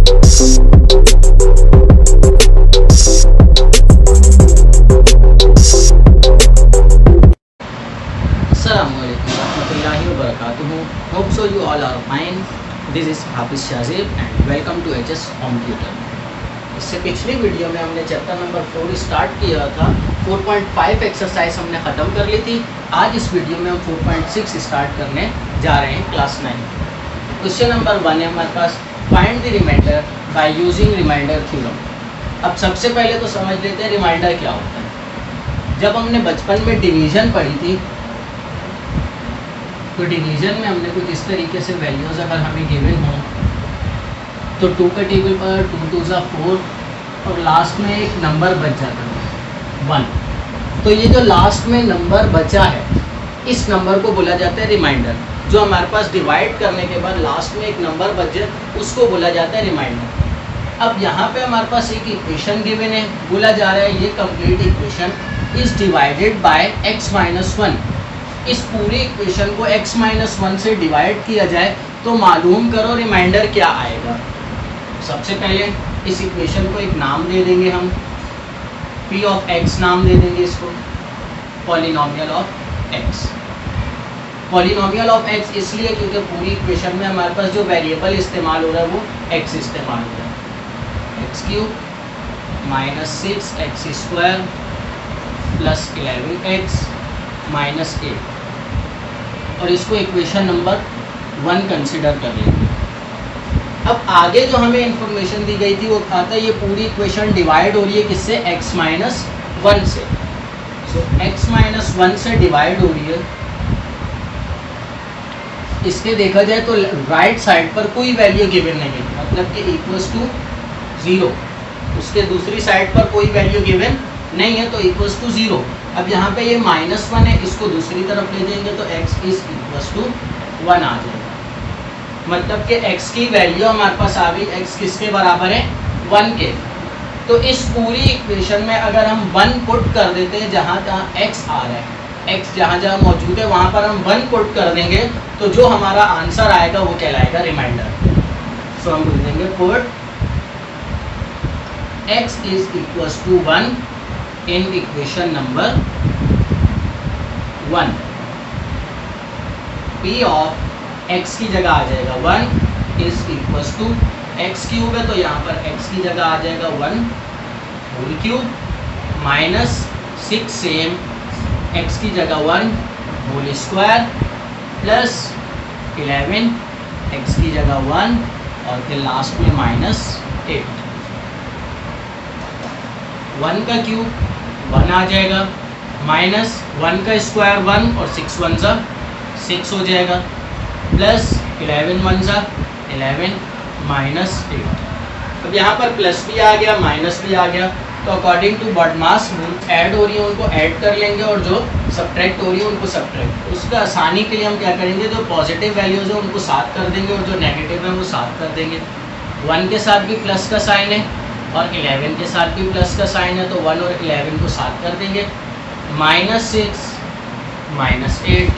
Assalamualaikum warahmatullahi wabarakatuh. Hope so you all are fine. This is Hafiz Shazib and welcome to HS Home Tutor. इससे पिछली video में हमने chapter number 4 start किया था। 4.5 exercise हमने ख़त्म कर ली थी। आज इस वीडियो में हम 4.6 स्टार्ट करने जा रहे हैं क्लास 9। क्वेश्चन नंबर 1 है हमारे पास, find the remainder by using remainder theorem. अब सबसे पहले तो समझ लेते हैं रिमाइंडर क्या होता है। जब हमने बचपन में डिवीज़न पढ़ी थी तो डिवीज़न में हमने कुछ इस तरीके से वैल्यूज़ अगर हमें गिवन हो तो 2 के टेबल पर 2 2 ज़ा 4 और लास्ट में एक नंबर बच जाता है 1। तो ये जो लास्ट में नंबर बचा है इस नंबर को बोला जाता है रिमाइंडर। जो हमारे पास डिवाइड करने के बाद लास्ट में एक नंबर बच जाए उसको बोला जाता है रिमाइंडर। अब यहाँ पे हमारे पास एक इक्वेशन गिवन है, बोला जा रहा है ये complete equation is divided by x - 1। इस पूरी इक्वेशन को x - 1 से डिवाइड किया जाए तो मालूम करो रिमाइंडर क्या आएगा। सबसे पहले इस इक्वेशन को एक नाम दे देंगे हम, p ऑफ x नाम दे देंगे इसको, polynomial of x। Polynomial of x इसलिए क्योंकि पूरी इक्वेशन में हमारे पास जो वेरिएबल इस्तेमाल हो रहा है वो x इस्तेमाल हो रहा है। x³ - 6x² + 11x - 8 और इसको इक्वेशन नंबर 1 कंसिडर कर लेंगे। अब आगे जो हमें इंफॉर्मेशन दी गई थी वो था ये पूरी इक्वेशन डिवाइड हो रही है किससे, x - 1 से। सो x - 1 से डिवाइड हो रही है। इसके देखा जाए तो राइट साइड पर कोई वैल्यू गिवन नहीं है, मतलब कि इक्वल्स टू 0। उसके दूसरी साइड पर कोई वैल्यू गिवन नहीं है तो इक्वल्स टू 0। अब यहाँ पे ये -1 है, इसको दूसरी तरफ ले जाएंगे तो x इज इक्वल्स टू 1 आ जाएगा। मतलब कि x की वैल्यू हमारे पास आ गई, x किसके बराबर है 1 के। तो इस पूरी इक्वेशन में अगर हम 1 पुट कर देते हैं जहाँ जहाँ x आ रहा है, x जहाँ जहाँ मौजूद है वहाँ पर हम 1 पुट कर देंगे तो जो हमारा आंसर आएगा वो कहलाएगा रिमाइंडर। सो हम बोल देंगे put x is equals to 1 in equation number 1। p of x की जगह आ जाएगा 1 इज इक्वल्स टू x³ है तो यहाँ पर x की जगह आ जाएगा 1 होल क्यूब -6 सेम x की जगह 1 होल स्क्वायर प्लस 11 x की जगह 1 और फिर लास्ट में -8। 1 का क्यूब 1 आ जाएगा, -1 का स्क्वायर 1 और 6 1 ज़ा 6 हो जाएगा, प्लस 11 1 ज़ा 11 -8। अब यहाँ पर प्लस भी आ गया माइनस भी आ गया तो according to BODMAS rule add हो रही है उनको ऐड कर लेंगे और जो सब्ट्रैक्ट हो रही है उनको सब्ट्रैक्ट। उसका आसानी के लिए हम क्या करेंगे, जो पॉजिटिव वैल्यूज़ है उनको साथ कर देंगे और जो नेगेटिव है वो साथ कर देंगे। 1 के साथ भी प्लस का साइन है और 11 के साथ भी प्लस का साइन है तो 1 और 11 को साथ कर देंगे। -6 -8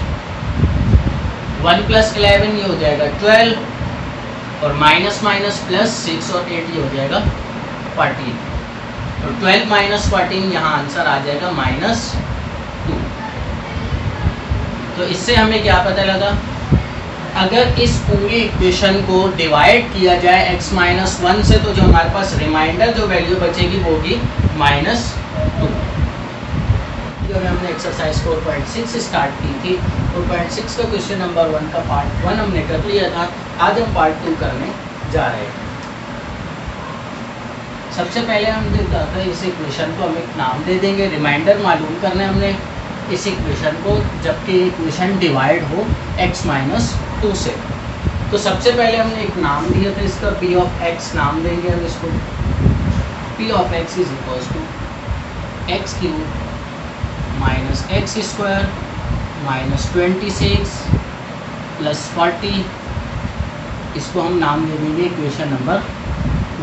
1 + 11 ये हो जाएगा 12 और माइनस प्लस 6 और 8 ये हो जाएगा 14। तो 12 - 14 यहाँ आंसर आ जाएगा -2। तो इससे हमें क्या पता लगा, अगर इस पूरी इक्वेशन को डिवाइड किया जाए x - 1 से तो जो हमारे पास रिमाइंडर जो वैल्यू बचेगी वो होगी -2। जो हमने एक्सरसाइज 4.6 स्टार्ट की थी, 4.6 का क्वेश्चन नंबर 1 का पार्ट 1 हमने कर लिया था। आज हम पार्ट 2 करने जा रहे हैं। सबसे पहले हम जो था इस इक्वेशन को हम एक नाम दे देंगे, रिमाइंडर मालूम करना है हमने इस इक्वेशन को जबकि इक्वेशन डिवाइड हो x - 2 से। तो सबसे पहले हमने एक नाम दिया था इसका, p ऑफ x नाम देंगे हम इसको। p of x is equals to x³ - x² -26 + 40। इसको हम नाम दे देंगे इक्वेशन नंबर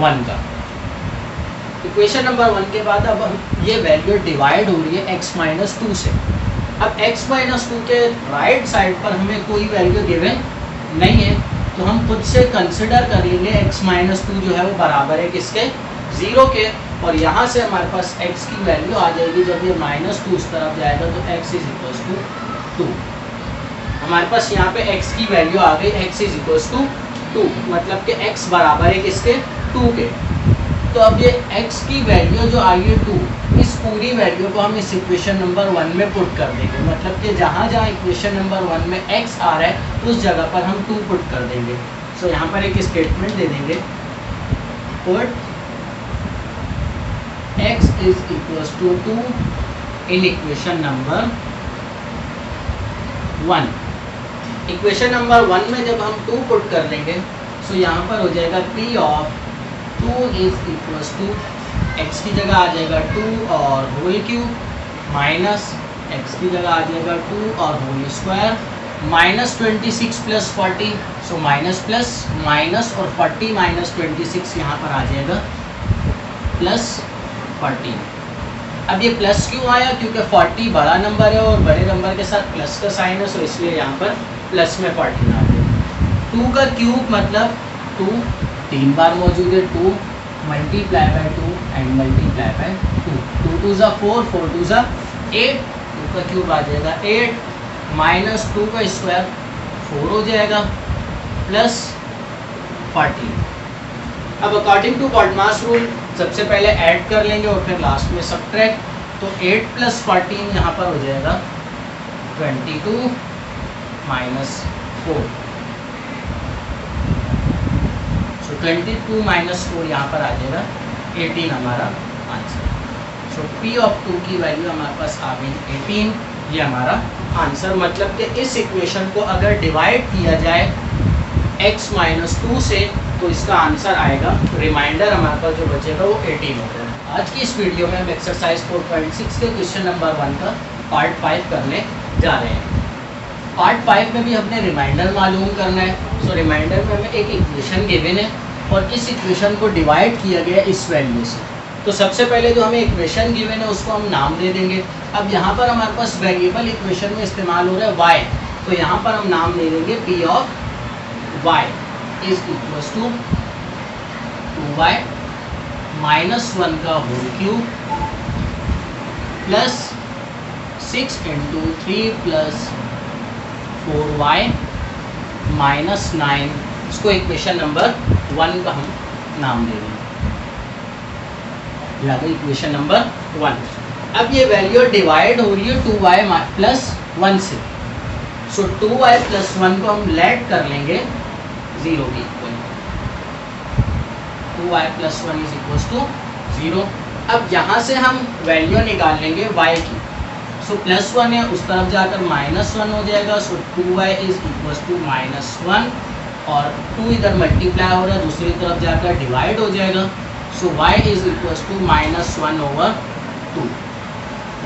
1 का। इक्वेशन नंबर 1 के बाद अब ये वैल्यू डिवाइड हो रही है x - 2 से। अब x - 2 के राइट साइड पर हमें कोई वैल्यू गिवन नहीं है तो हम खुद से कंसिडर कर लेंगे x माइनस 2 जो है वो बराबर है किसके, 0 के। और यहाँ से हमारे पास x की वैल्यू आ जाएगी, जब ये -2 उस तरफ जाएगा तो x इज इक्वल्स टू 2। हमारे पास यहाँ पे x की वैल्यू आ गई, x इज इक्वल्स टू 2, मतलब कि x बराबर है किसके, 2 के। तो अब ये x की वैल्यू जो आई है 2, इस पूरी वैल्यू को हम इस इक्वेशन नंबर 1 में पुट कर देंगे, मतलब कि जहाँ जहाँ इक्वेशन नंबर 1 में x आ रहा है उस जगह पर हम 2 पुट कर देंगे। सो यहाँ पर एक स्टेटमेंट दे देंगे, put x is equals to 2 in equation number 1। Equation number 1 में जब हम 2 पुट कर लेंगे, सो यहाँ पर हो जाएगा p of 2 is equals to, x की जगह आ जाएगा 2 और होल क्यूब, माइनस x की जगह आ जाएगा 2 और whole square, minus 26 plus 40, so minus plus minus और 40 माइनस 26 यहाँ पर आ जाएगा प्लस 14। अब ये प्लस क्यों आया, क्योंकि 40 बड़ा नंबर है और बड़े नंबर के साथ प्लस का साइन है, सो इसलिए यहाँ पर प्लस में 14 आ गया। 2 का क्यूब मतलब 2 3 बार मौजूद है, 2 multiply by 2 and multiply by 2, 2 2 ज़ा 4, 4 2 ज़ा 8, 2 का क्यूब आ जाएगा 8, माइनस 2 का स्क्वायर 4 हो जाएगा, प्लस 14। अब अकॉर्डिंग टू बॉडमास रूल सबसे पहले ऐड कर लेंगे और फिर लास्ट में सब्ट्रैक्ट, तो 8 प्लस 14 यहाँ पर हो जाएगा 22 माइनस 4, सो 22 माइनस 4 यहाँ पर आ जाएगा 18 हमारा आंसर। सो P ऑफ 2 की वैल्यू हमारे पास आ गई 18, ये हमारा आंसर। मतलब कि इस इक्वेशन को अगर डिवाइड किया जाए x माइनस 2 से तो इसका आंसर आएगा, रिमाइंडर हमारे पास जो बचेगा वो 18 होगा। आज की इस वीडियो में हम एक्सरसाइज 4.6 के क्वेश्चन नंबर 1 का पार्ट 5 करने जा रहे हैं। पार्ट 5 में भी हमने रिमाइंडर मालूम करना है। सो रिमाइंडर में हमें एक इक्वेशन गिवन है और इस इक्वेशन को डिवाइड किया गया इस वैल्यू से। तो सबसे पहले जो हमें इक्वेशन गिवन है उसको हम नाम दे देंगे। अब यहाँ पर हमारे पास वेरिएबल इक्वेशन में इस्तेमाल हो रहा है y, तो यहाँ पर हम नाम दे देंगे p of y is equals to 2y minus 1 का whole cube plus 6 into 3 plus 4y minus 9, इसको इक्वेशन नंबर 1 का हम नाम दे देंगे, लगा इक्वेशन नंबर 1। अब ये वैल्यू डिवाइड हो रही है 2y प्लस 1 से, सो 2y प्लस 1 को हम लेट कर लेंगे 0 के equal, 2y plus 1 is equal to 0। अब यहाँ से हम वैल्यू निकाल लेंगे y की, सो प्लस 1 है उस तरफ जाकर माइनस 1 हो जाएगा, so 2y is equal to minus 1 और 2 इधर मल्टीप्लाई हो रहा है दूसरी तरफ जाकर डिवाइड हो जाएगा, so y is equal to minus 1 over 2।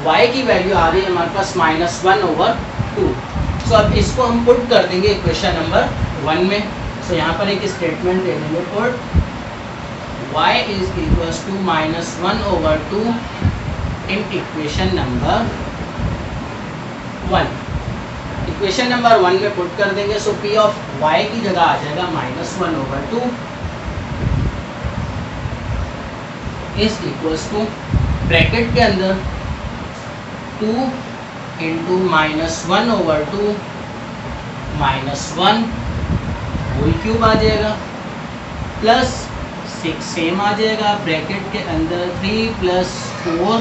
y की वैल्यू आ रही है हमारे पास माइनस 1 ओवर 2। सो अब इसको हम पुट कर देंगे इक्वेशन नंबर 1 में। सो यहाँ पर एक स्टेटमेंट दे देंगे, put y is equal to minus 1 over 2 in equation number 1। Equation number 1 में पुट कर देंगे, सो p ऑफ y की जगह आ जाएगा minus 1 over 2 is equals to bracket के अंदर 2 into minus 1 over 2 minus 1 whole cube आ जाएगा प्लस 6 सेम आ जाएगा, ब्रैकेट के अंदर 3 प्लस 4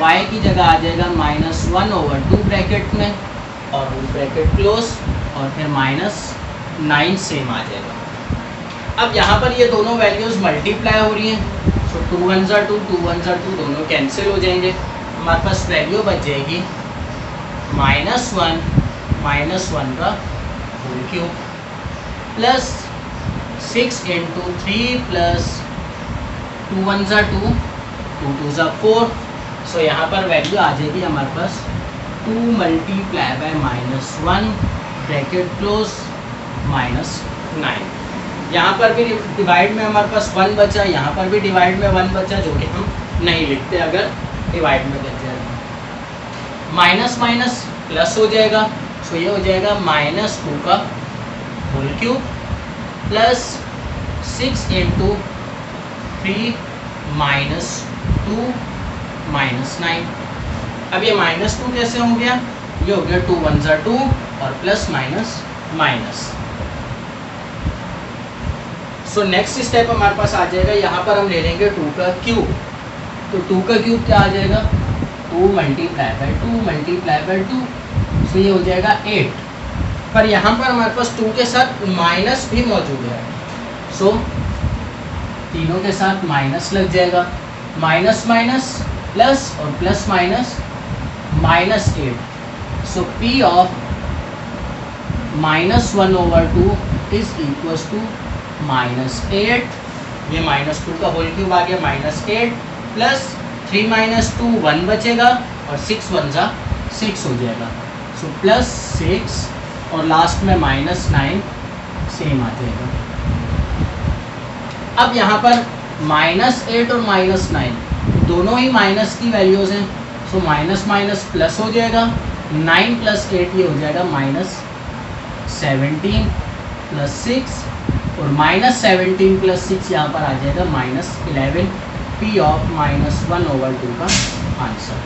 y की जगह आ जाएगा माइनस 1 ओवर 2 ब्रैकेट में और ब्रैकेट क्लोज और फिर माइनस 9 सेम आ जाएगा। अब यहाँ पर ये दोनों वैल्यूज़ मल्टीप्लाई हो रही हैं, सो 2 1 ज़ा 2 2 1 ज़ा 2 दोनों कैंसिल हो जाएंगे, हमारे पास वैल्यू बच जाएगी माइनस 1 का whole cube plus 6 into 3 plus 2 1 ज़ा 2 2 2 ज़ा 4। सो यहाँ पर वैल्यू आ जाएगी हमारे पास 2 multiply by minus 1 bracket close minus 9। यहाँ पर भी डिवाइड में हमारे पास 1 बचा, यहाँ पर भी डिवाइड में 1 बचा, जो कि हम नहीं लिखते अगर डिवाइड में बच जाए। माइनस माइनस प्लस हो जाएगा, सो ये हो जाएगा माइनस 2 का whole cube plus 6 into 3 minus 2 minus 9। अब ये माइनस 2 कैसे हो गया, ये हो गया 2 1 जा 2 और plus minus minus. So next step हमारे पास आ जाएगा, यहाँ पर हम ले लेंगे 2 का क्यूब। तो 2 का क्यूब क्या आ जाएगा, 2 मल्टीप्लाई बाई 2 मल्टीप्लाई बाई 2, सो ये हो जाएगा 8। पर यहाँ पर हमारे पास 2 के साथ माइनस भी मौजूद है, सो तीनों के साथ माइनस लग जाएगा, माइनस माइनस प्लस और plus minus minus 8। So P of minus 1/2 is equal to minus 8। ये माइनस 2 का होल क्यूब आ गया, माइनस 8 प्लस 3 माइनस 2 1 बचेगा और 6 1 जा 6 हो जाएगा। सो प्लस 6 और लास्ट में माइनस 9 सेम आ जाएगा। अब यहाँ पर माइनस 8 और माइनस 9 दोनों ही माइनस की वैल्यूज हैं, सो माइनस माइनस प्लस हो जाएगा, 9 प्लस 8 ये हो जाएगा माइनस 17 प्लस 6 और माइनस 17 प्लस 6 यहाँ पर आ जाएगा माइनस 11। P ऑफ माइनस 1/2 का आंसर।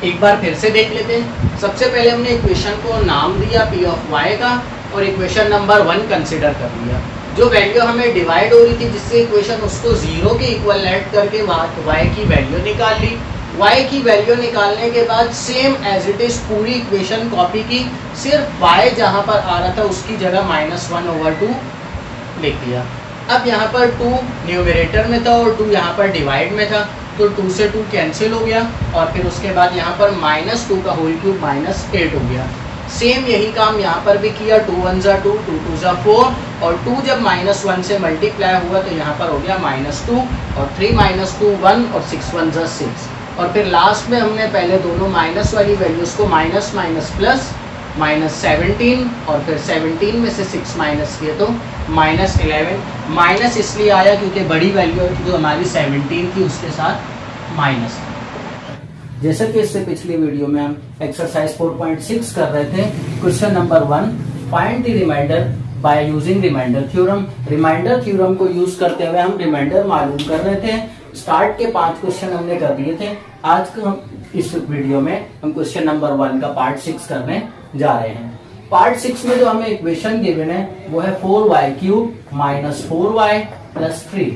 एक बार फिर से देख लेते हैं। सबसे पहले हमने इक्वेशन को नाम दिया P ऑफ y का और इक्वेशन नंबर 1 कंसिडर कर लिया। जो वैल्यू हमें डिवाइड हो रही थी जिससे इक्वेशन, उसको 0 के इक्वल ऐड करके y की वैल्यू निकाल ली। y की वैल्यू निकालने के बाद सेम एज इट इज पूरी इक्वेशन कॉपी की, सिर्फ y जहाँ पर आ रहा था उसकी जगह माइनस 1/2 लिख दिया। अब यहाँ पर 2 न्यूमरेटर में था और 2 यहाँ पर डिवाइड में था, तो 2 से 2 कैंसिल हो गया और फिर उसके बाद यहाँ पर माइनस 2 का होल क्यूब माइनस 8 हो गया। सेम यही काम यहाँ पर भी किया, 2 1 जा 2 2 2 जा 4 और 2 जब माइनस 1 से मल्टीप्लाई हुआ तो यहाँ पर हो गया माइनस 2 और 3 माइनस 2 1 और 6 1 जा 6 और फिर लास्ट में हमने पहले दोनों माइनस वाली वैल्यूज़ को माइनस माइनस प्लस माइनस 17 और फिर 17 में से 6 माइनस किए तो माइनस 11। माइनस इसलिए आया क्योंकि बड़ी वैल्यू जो हमारी 17 थी उसके साथ माइनस। जैसे कि इससे पिछली वीडियो में हम एक्सरसाइज 4.6 कर रहे थे, question number 1, find the remainder by using remainder theorem. Remainder theorem को यूज करते हुए हम रिमाइंडर मालूम कर रहे थे। स्टार्ट के 5 क्वेश्चन हमने कर दिए थे। आज को हम इस वीडियो में हम क्वेश्चन नंबर 1 का पार्ट 6 करने जा रहे हैं। पार्ट 6 में जो हमें इक्वेशन गिवन है वो है 4y³ माइनस 4y प्लस 3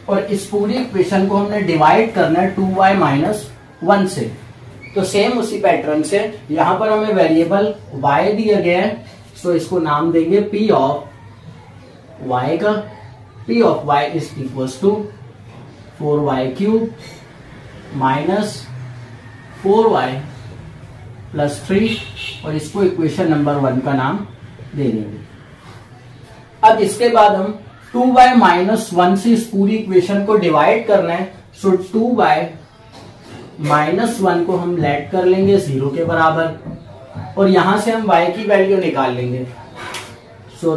और इस पूरी इक्वेशन को हमने डिवाइड करना है 2y माइनस 1 से। तो सेम उसी पैटर्न से यहाँ पर हमें वेरिएबल y दिया गया है, सो इसको नाम देंगे P ऑफ y का। P of y is equals to 4y³ minus 4y plus 3 और इसको इक्वेशन नंबर 1 का नाम दे देंगे। अब इसके बाद हम 2y माइनस 1 से इस पूरी इक्वेशन को डिवाइड करना है, सो 2y माइनस 1 को हम लेट कर लेंगे 0 के बराबर और यहां से हम y की वैल्यू निकाल लेंगे। सो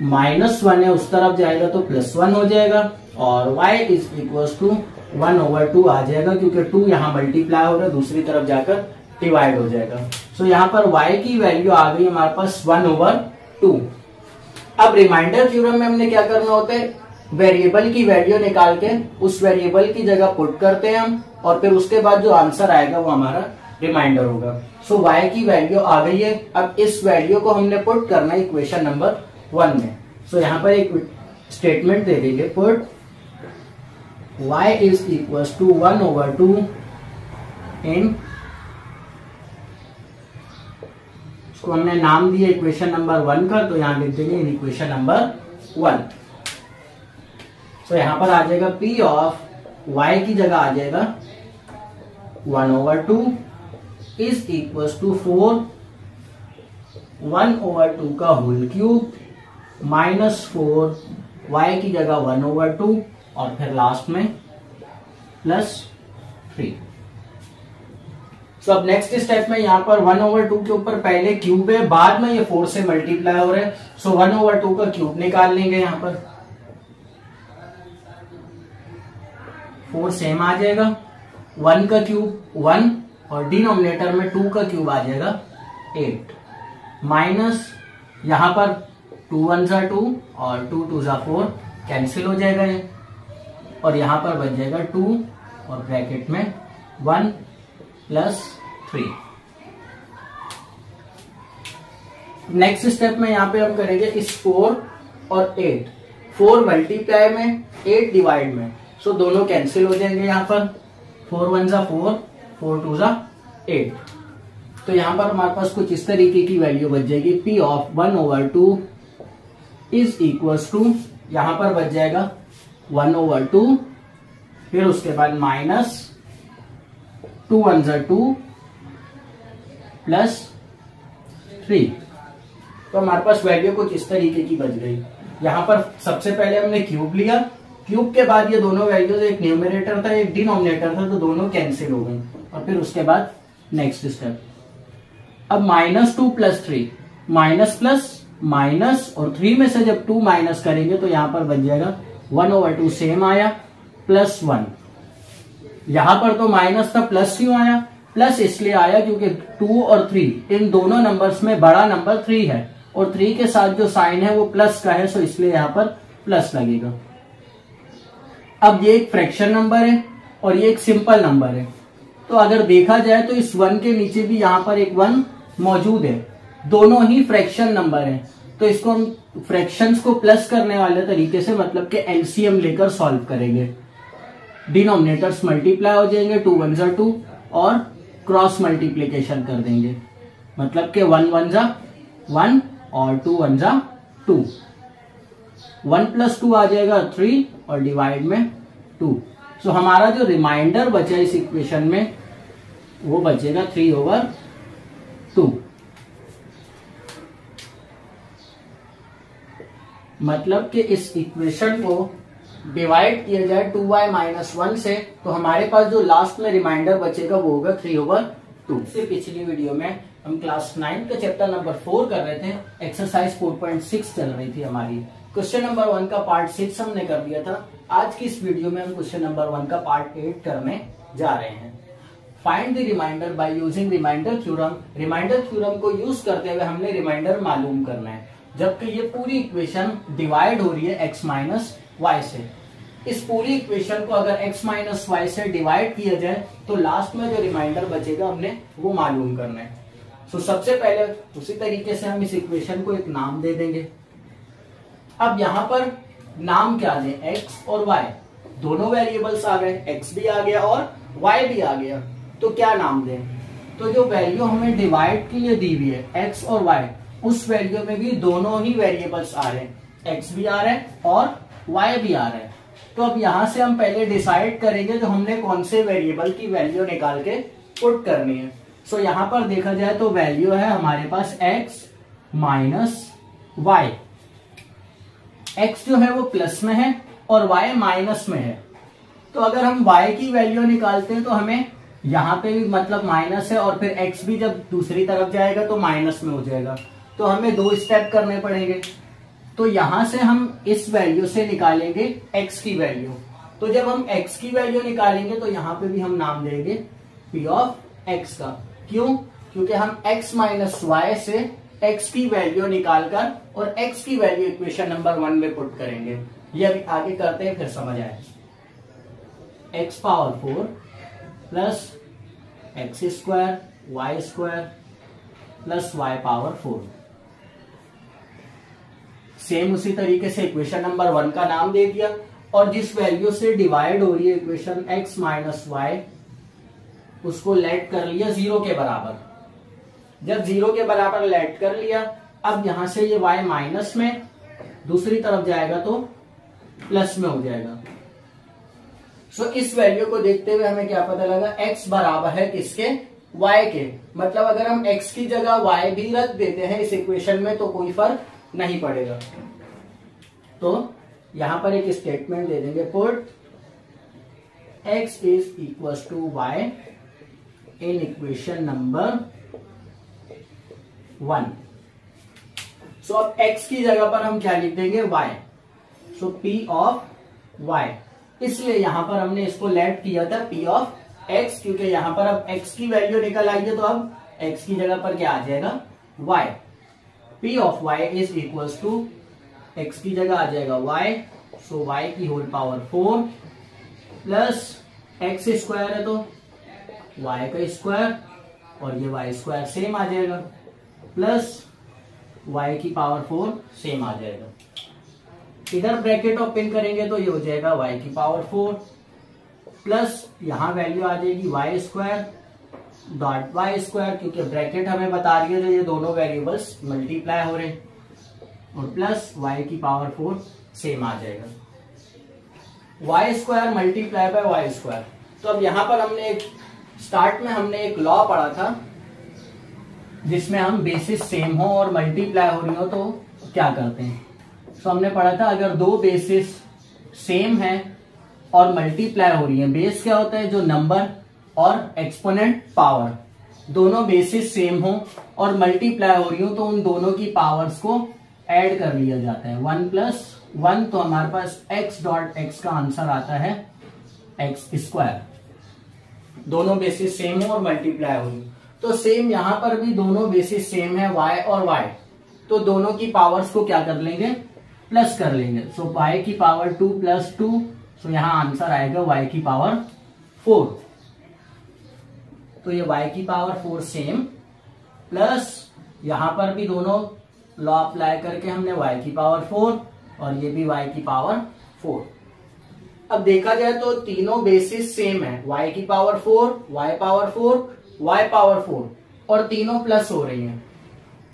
-1 है उस तरफ जाएगा तो +1 हो जाएगा और y इज इक्वल टू 1/2 आ जाएगा क्योंकि 2 यहाँ मल्टीप्लाई हो रहा है, दूसरी तरफ जाकर डिवाइड हो जाएगा। सो यहाँ पर y की वैल्यू आ गई हमारे पास 1/2। अब रिमाइंडर थ्योरम में हमने क्या करना होता है, वेरिएबल की वैल्यू निकाल के उस वेरिएबल की जगह पुट करते हैं हम और फिर उसके बाद जो आंसर आएगा वो हमारा रिमाइंडर होगा। सो y की वैल्यू आ गई है। अब इस वैल्यू को हमने पुट करना है इक्वेशन नंबर 1 में। सो यहाँ पर एक स्टेटमेंट दे देंगे, put y is equal to 1/2 in, इसको हमने नाम दिया इक्वेशन नंबर 1 का, तो यहाँ लिख देंगे इन इक्वेशन नंबर 1। तो यहाँ पर आ जाएगा P ऑफ y की जगह आ जाएगा 1/2 इज इक्वल टू 4 1/2 का होल क्यूब माइनस 4 y की जगह 1/2 और फिर लास्ट में +3। तो अब नेक्स्ट स्टेप में यहाँ पर 1/2 के ऊपर पहले क्यूब है, बाद में ये 4 से मल्टीप्लाई हो रहा है, सो 1/2 का क्यूब निकाल लेंगे। यहाँ पर 4 सेम आ जाएगा, 1 का क्यूब 1 और डिनोमिनेटर में 2 का क्यूब आ जाएगा 8 माइनस यहाँ पर 2 1 जा 2 और 2 2 जा 4 कैंसिल हो जाएगा ये, और यहां पर बच जाएगा 2 और ब्रैकेट में 1 प्लस 3। नेक्स्ट स्टेप में यहां पे हम करेंगे इस 4 और 8, 4 मल्टीप्लाई में 8 डिवाइड में, सो दोनों कैंसिल हो जाएंगे यहाँ पर। 4 1 जा 4, 4 2 जा 8। तो यहां पर हमारे पास कुछ इस तरीके की वैल्यू बच जाएगी, P of 1/2 is equals to, यहां पर बच जाएगा 1/2, फिर उसके बाद माइनस 2 1 जा 2 प्लस 3। तो हमारे पास वैल्यू कुछ इस तरीके की बच गई। यहां पर सबसे पहले हमने क्यूब लिया, क्यूब के बाद ये दोनों वैल्यूज, एक न्यूमरेटर था एक डिनोमिनेटर था, तो दोनों कैंसिल हो गई। और फिर उसके बाद नेक्स्ट स्टेप, अब -2 प्लस 3, माइनस प्लस माइनस, और 3 में से जब 2 माइनस करेंगे तो यहां पर बच जाएगा 1/2 सेम आया, प्लस 1। यहां पर तो माइनस था, प्लस क्यों आया? प्लस इसलिए आया क्योंकि 2 और 3 इन दोनों नंबर्स में बड़ा नंबर 3 है, और 3 के साथ जो साइन है वो प्लस का है, सो इसलिए यहां पर प्लस लगेगा। अब ये एक फ्रैक्शन नंबर है और ये एक सिंपल नंबर है, तो अगर देखा जाए तो इस 1 के नीचे भी यहां पर एक 1 मौजूद है, दोनों ही फ्रैक्शन नंबर हैं, तो इसको हम फ्रैक्शंस को प्लस करने वाले तरीके से, मतलब कि एलसीएम लेकर सॉल्व करेंगे। डिनोमिनेटर्स मल्टीप्लाई हो जाएंगे, 2 1 जा 2 और क्रॉस मल्टीप्लीकेशन कर देंगे, मतलब कि 1 1 जा 1 और 2 1 जा 2, 1 प्लस 2 आ जाएगा 3 और डिवाइड में 2। सो हमारा जो रिमाइंडर बचा इस इक्वेशन में वो बचेगा 3/2। मतलब कि इस इक्वेशन को डिवाइड किया जाए 2y-1 से, तो हमारे पास जो लास्ट में रिमाइंडर बचेगा वो होगा 3/2। इससे पिछली वीडियो में हम क्लास 9 के चैप्टर नंबर 4 कर रहे थे, एक्सरसाइज 4.6 चल रही थी हमारी। क्वेश्चन नंबर 1 का पार्ट 6 हमने कर दिया था। आज की इस वीडियो में हम क्वेश्चन नंबर 1 का पार्ट 8 करने जा रहे हैं। Find the remainder by using remainder theorem. Remainder theorem को यूज करते हुए हमने रिमाइंडर मालूम करना है, जबकि ये पूरी इक्वेशन डिवाइड हो रही है x माइनस वाई से। इस पूरी इक्वेशन को अगर x माइनस वाई से डिवाइड किया जाए तो लास्ट में जो रिमाइंडर बचेगा हमने वो मालूम करना है। तो सबसे पहले उसी तरीके से हम इस इक्वेशन को एक नाम दे देंगे। अब यहां पर नाम क्या दें, x और y दोनों वेरिएबल्स आ गए, x भी आ गया और y भी आ गया, तो क्या नाम दें? तो जो वैल्यू हमें डिवाइड के लिए दी हुई है x और y, उस वैल्यू में भी दोनों ही वेरिएबल्स आ रहे हैं, x भी आ रहा है और y भी आ रहा है। तो अब यहां से हम पहले डिसाइड करेंगे जो हमने कौन से वेरिएबल की वैल्यू निकाल के पुट करनी है। सो यहां पर देखा जाए तो वैल्यू है हमारे पास x माइनस वाई। x जो है वो प्लस में है और y माइनस में है, तो अगर हम y की वैल्यू निकालते हैं तो हमें यहाँ पे भी मतलब माइनस है, और फिर x भी जब दूसरी तरफ जाएगा तो माइनस में हो जाएगा, तो हमें 2 स्टेप करने पड़ेंगे। तो यहां से हम इस वैल्यू से निकालेंगे x की वैल्यू। तो जब हम x की वैल्यू निकालेंगे तो यहाँ पे भी हम नाम देंगे p ऑफ x का। क्यों? क्योंकि हम x माइनस वाई से x की वैल्यू निकालकर और x की वैल्यू इक्वेशन नंबर 1 में पुट करेंगे। ये अभी आगे करते हैं, फिर समझ आए। x power 4 plus X square Y square plus Y power 4। Same उसी तरीके से इक्वेशन नंबर 1 का नाम दे दिया, और जिस वैल्यू से डिवाइड हो रही है इक्वेशन x माइनस वाई, उसको लेट कर लिया 0 के बराबर। जब 0 के बराबर लेट कर लिया, अब यहां से ये y माइनस में दूसरी तरफ जाएगा तो प्लस में हो जाएगा। सो इस वैल्यू को देखते हुए हमें क्या पता लगा, x बराबर है किसके, y के। मतलब अगर हम x की जगह y भी रख देते हैं इस इक्वेशन में तो कोई फर्क नहीं पड़ेगा। तो यहां पर एक स्टेटमेंट दे देंगे, put x is equal to y in equation number 1। So अब x की जगह पर हम क्या लिख देंगे, y। So p of y, इसलिए यहां पर हमने इसको लेट किया था p ऑफ x, क्योंकि यहां पर अब x की वैल्यू निकल आई है, तो अब x की जगह पर क्या आ जाएगा, y। p of y is equal to x की जगह आ जाएगा y, सो y की whole power 4 plus x square है तो y का स्क्वायर और ये y स्क्वायर सेम आ जाएगा प्लस y की पावर 4 सेम आ जाएगा। इधर ब्रैकेट ओपन करेंगे तो ये हो जाएगा y की पावर 4 प्लस यहां वैल्यू आ जाएगी y square dot y square, क्योंकि ब्रैकेट हमें बता रही है ये दोनों वेरिएबल्स मल्टीप्लाई हो रहे हैं, और प्लस y की पावर 4 सेम आ जाएगा। y square multiply by y square. तो अब यहां पर हमने स्टार्ट में हमने एक लॉ पढ़ा था जिसमें हम बेसिस सेम हो और मल्टीप्लाई हो रही हो तो क्या करते हैं। तो हमने पढ़ा था अगर दो बेसिस सेम है और मल्टीप्लाई हो रही है, बेस क्या होता है जो नंबर और एक्सपोनेंट पावर, दोनों बेसिस सेम हो और मल्टीप्लाई हो रही हो तो उन दोनों की पावर्स को ऐड कर लिया जाता है 1 प्लस 1, तो हमारे पास x डॉट x का आंसर आता है x स्क्वायर। दोनों बेसिस सेम हो और मल्टीप्लाई हो रही, तो सेम यहां पर भी दोनों बेसिस सेम है y और y, तो दोनों की पावर्स को क्या कर लेंगे, प्लस कर लेंगे। सो y की पावर 2 प्लस 2, सो यहां आंसर आएगा y की पावर 4। तो ये y की पावर 4 सेम प्लस यहां पर भी दोनों लॉ अप्लाई करके हमने y की पावर 4 और ये भी y की पावर 4। अब देखा जाए तो तीनों बेसिस सेम है, y की power 4, y power 4, y power 4 और तीनों प्लस हो रही हैं।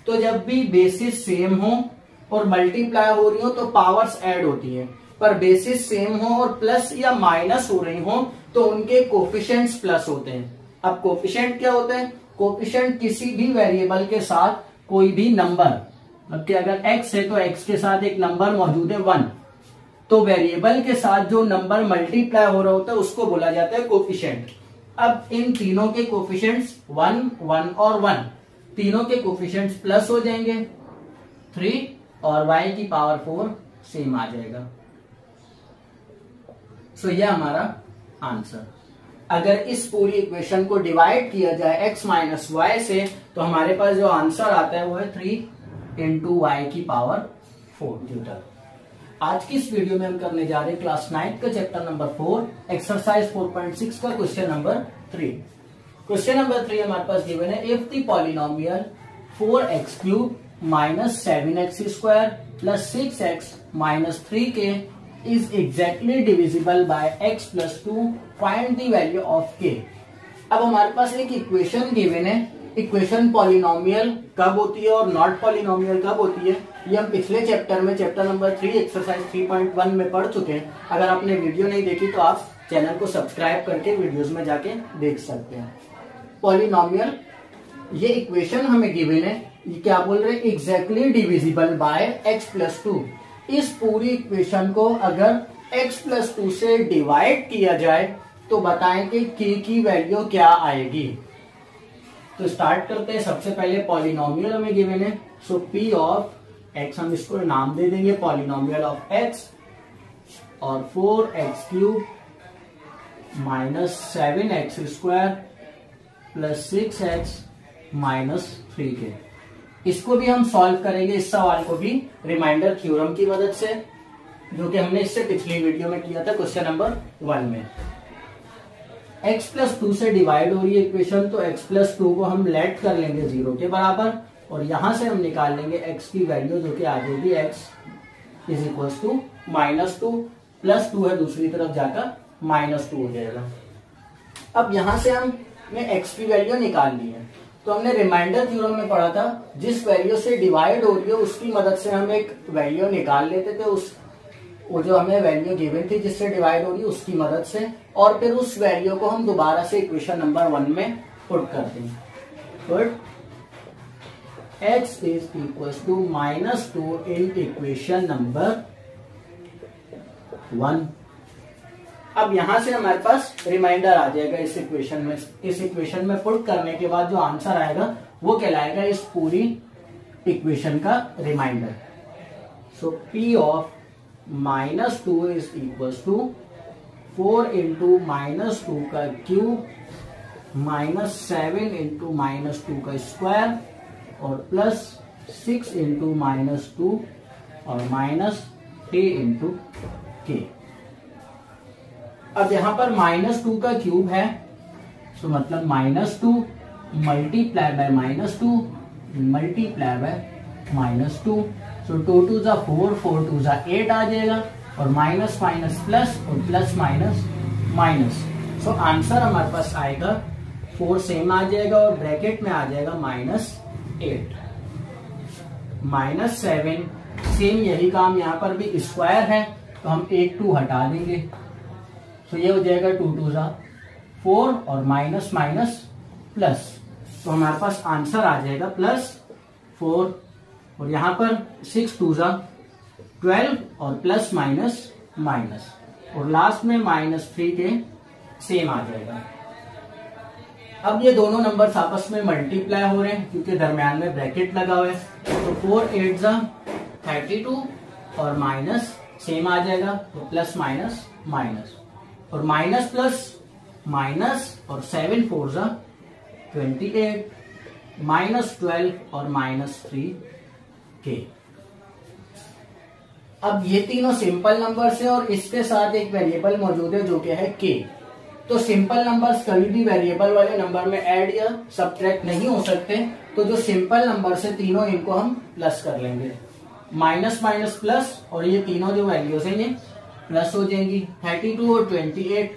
तो जब भी बेसिस सेम हो और मल्टीप्लाई हो रही हो तो पावर्स ऐड होती हैं, पर बेसिस सेम हो और प्लस या माइनस हो रही हो तो उनके कोफिशिएंट्स प्लस होते हैं। अब कोफिशिएंट क्या होते हैं, कोफिशिएंट किसी भी वेरिएबल के साथ कोई भी नंबर, मतलब कि अगर x है तो x के साथ एक नंबर मौजूद है 1, तो वेरिएबल के साथ जो नंबर मल्टीप्लाई हो रहा होता है उसको बोला जाता है कोफिशिएंट। अब इन तीनों के कोफिशिएंट्स 1, 1 और 1, तीनों के कोफिशिएंट्स प्लस हो जाएंगे 3 और y की पावर 4 सेम आ जाएगा। सो यह हमारा आंसर। अगर इस पूरी इक्वेशन को डिवाइड किया जाए x माइनस वाई से तो हमारे पास जो आंसर आता है वो है 3 इंटू वाई की पावर 4 न्यूटन। आज की इस वीडियो में हम करने जा रहे हैं क्लास 9 का चैप्टर नंबर 4 एक्सरसाइज 4.6 का क्वेश्चन नंबर 3। क्वेश्चन नंबर 3 हमारे पास गिवन है if the polynomial 4x cube minus 7x square plus 6x minus 3k is exactly divisible by x plus 2, find the value of k। अब हमारे पास एक equation given है, equation polynomial कब होती है और नॉट पॉलिनोमियल कब होती है ये हम पिछले चैप्टर में चैप्टर नंबर 3 एक्सरसाइज 3.1 में पढ़ चुके हैं। अगर आपने वीडियो नहीं देखी तो आप चैनल को सब्सक्राइब करके वीडियोस में जाके देख सकते हैं। पॉलिनोमियल ये इक्वेशन हमें गिवन है, ये क्या बोल रहे हैं, exactly divisible by x plus 2। इस पूरी इक्वेशन को अगर x प्लस 2 से डिवाइड किया जाए तो बताएं कि k की वैल्यू क्या आएगी। तो स्टार्ट करते हैं। सबसे पहले पॉलिनोमियल हमें गिवन है, सो p ऑफ x, हम इसको नाम दे देंगे पॉलिनोमियल ऑफ x, और 4x cube minus 7x square plus 6x minus 3k। इसको भी हम सॉल्व करेंगे, इस सवाल को भी रिमाइंडर थ्योरम की मदद से, जो कि हमने इससे पिछली वीडियो में किया था क्वेश्चन नंबर 1 में। x प्लस 2 से डिवाइड हो रही है इक्वेशन, तो x प्लस 2 को हम लेट कर लेंगे 0 के बराबर, और यहां से हम निकाल लेंगे x की वैल्यू, जो कि आ जाएगी x is equal to minus 2 plus 2 है दूसरी तरफ जाकर माइनस 2 हो जाएगा। अब यहां से हमने x की वैल्यू निकाल ली है, तो हमने रिमाइंडर थ्योरम में पढ़ा था जिस वैल्यू से डिवाइड हो रही है उसकी मदद से हम एक वैल्यू निकाल लेते थे, वो जो हमें वैल्यू गिवन थी जिससे डिवाइड हो रही है उसकी मदद से, और फिर उस वैल्यू को हम दोबारा से इक्वेशन नंबर 1 में पुट करते हैं। Put x is equal to minus 2 in equation number 1। अब यहां से हमारे पास रिमाइंडर आ जाएगा इस इक्वेशन में। इस इक्वेशन में पुट करने के बाद जो आंसर आएगा वो कहलाएगा इस पूरी इक्वेशन का remainder. So p of minus 2 is equal to 4 into minus 2 का क्यूब माइनस 7 इंटू माइनस 2 का स्क्वायर और प्लस 6 इंटू माइनस 2 और -3 इंटू के। अब यहां पर -2 का क्यूब है, तो मतलब -2 मल्टीप्लाई बाय -2 मल्टीप्लाई बाय -2। सो 2 2 जा 4, 4 2 जा 8 आ जाएगा, और माइनस माइनस प्लस और plus minus minus. So answer हमारे पास आएगा 4 सेम आ जाएगा और ब्रैकेट में आ जाएगा -8 -7। सेम यही काम यहाँ पर भी स्क्वायर है, तो हम 1 2 हटा देंगे, तो ये हो जाएगा 2 2 जा 4 और माइनस माइनस प्लस। तो हमारे पास आंसर आ जाएगा +4, और यहाँ पर 6 2 जा 12 और प्लस माइनस माइनस, और लास्ट में -3 के सेम आ जाएगा। अब ये दोनों नंबर्स आपस में मल्टीप्लाई हो रहे हैं क्योंकि दरम्यान में ब्रैकेट लगा हुआ है, तो 4 8 जा 32 और माइनस सेम आ जाएगा, तो प्लस माइनस माइनस, और माइनस प्लस माइनस, और 7 4 जा 28 -12 और -3 के। अब ये तीनों सिंपल नंबर्स है और इसके साथ एक वेरिएबल मौजूद है जो कि है के। तो सिंपल नंबर्स कभी भी वेरिएबल वाले नंबर में ऐड या सब्ट्रैक्ट नहीं हो सकते, तो जो सिंपल नंबर्स है तीनों इनको हम प्लस कर लेंगे, माइनस माइनस प्लस, और ये तीनों जो वैल्यूज हैं ये प्लस हो जाएंगी। 32 और 28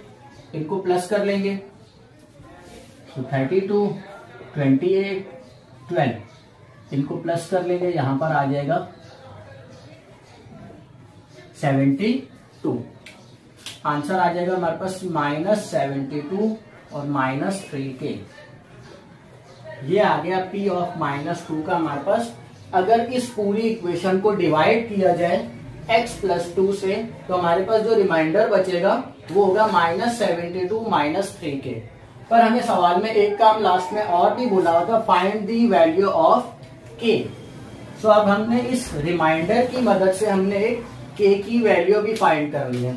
इनको प्लस कर लेंगे, तो 32 28 12 इनको प्लस कर लेंगे, यहां पर आ जाएगा 72। आंसर आ जाएगा हमारे पास -72 और -3 के। ये आ गया P ऑफ -2 का हमारे पास। अगर इस पूरी इक्वेशन को डिवाइड किया जाए x + 2 से, तो हमारे पास जो रिमाइंडर बचेगा वो होगा -72 -3 के। पर हमें सवाल में एक काम लास्ट में और भी बोला हुआ था, find the value of k। सो अब हमने इस रिमाइंडर की मदद से हमने एक k की वैल्यू भी फाइंड कर ली है।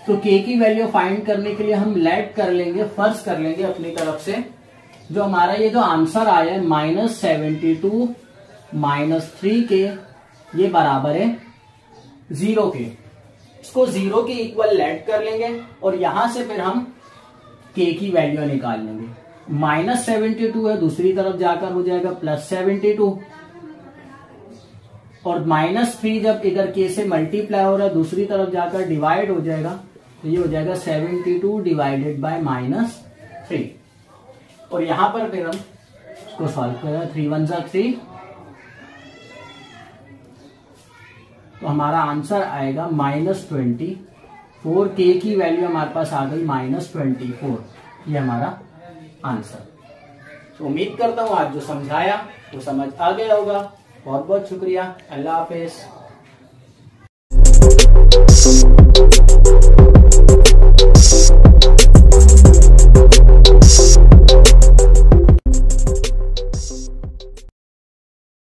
तो k की वैल्यू फाइंड करने के लिए हम लेट कर लेंगे, फर्ज कर लेंगे अपनी तरफ से, जो हमारा ये जो आंसर आया है -72 -3 के, ये बराबर है 0 के। इसको 0 के इक्वल लेट कर लेंगे और यहां से फिर हम k की वैल्यू निकाल लेंगे। -72 है, दूसरी तरफ जाकर हो जाएगा +72, और -3 जब इधर k से मल्टीप्लाई हो रहा है दूसरी तरफ जाकर डिवाइड हो जाएगा, तो ये हो जाएगा 72 डिवाइडेड बाय -3। और यहां पर फिर हम इसको सॉल्व करें, 3 1 जा 3, तो हमारा आंसर आएगा -20। 4k की वैल्यू हमारे पास आ गई -24। ये हमारा आंसर। तो उम्मीद करता हूं आज जो समझाया वो समझ आ गया होगा। बहुत बहुत शुक्रिया। अल्लाह हाफिज।